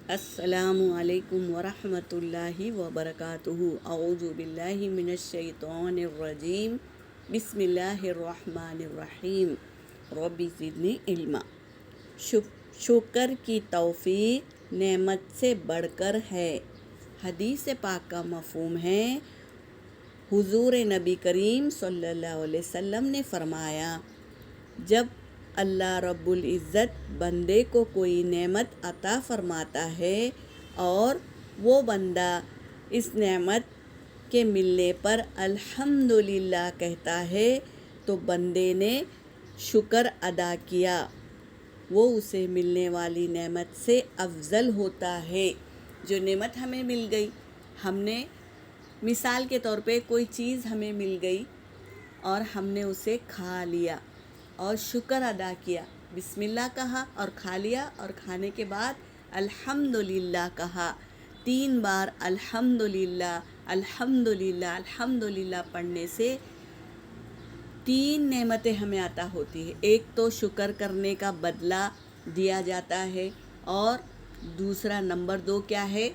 السلام علیکم ورحمۃ اللہ وبرکاتہ۔ اعوذ باللہ من الشیطان الرجیم، بسم اللہ الرحمن الرحیم۔ رب زدنی علما۔ شکر کی توفیق نعمت سے بڑھ کر ہے۔ حدیث پاک کا مفہوم ہے، حضور نبی کریم صلی اللہ علیہ وسلم نے فرمایا، جب اللہ رب العزت بندے کو کوئی نعمت عطا فرماتا ہے اور وہ بندہ اس نعمت کے ملنے پر الحمدللہ کہتا ہے تو بندے نے شکر ادا کیا، وہ اسے ملنے والی نعمت سے افضل ہوتا ہے۔ جو نعمت ہمیں مل گئی، ہم نے مثال کے طور پہ کوئی چیز ہمیں مل گئی اور ہم نے اسے کھا لیا اور شکر ادا کیا، بسم اللہ کہا اور کھا لیا، اور کھانے کے بعد الحمدللہ کہا۔ 3 بار الحمدللہ الحمدللہ الحمدللہ پڑھنے سے 3 نعمتیں ہمیں عطا ہوتی ہیں۔ ایک تو شکر کرنے کا بدلہ دیا جاتا ہے، اور دوسرا نمبر 2 کیا ہے؟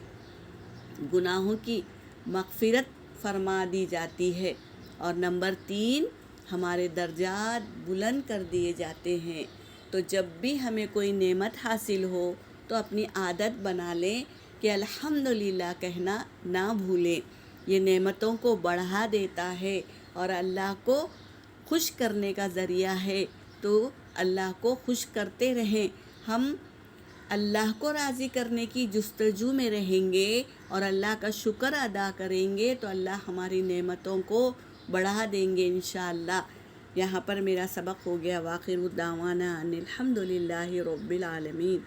گناہوں کی مغفرت فرما دی جاتی ہے، اور نمبر 3 ہمارے درجات بلند کر دیے جاتے ہیں۔ تو جب بھی ہمیں کوئی نعمت حاصل ہو تو اپنی عادت بنا لیں کہ الحمدللہ کہنا نہ بھولیں۔ یہ نعمتوں کو بڑھا دیتا ہے اور اللہ کو خوش کرنے کا ذریعہ ہے، تو اللہ کو خوش کرتے رہیں۔ ہم اللہ کو راضی کرنے کی جستجو میں رہیں گے اور اللہ کا شکر ادا کریں گے تو اللہ ہماری نعمتوں کو بڑھا دیں گے انشاءاللہ۔ یہاں پر میرا سبق ہو گیا۔ وآخر دعوانا ان الحمدللہ رب العالمین۔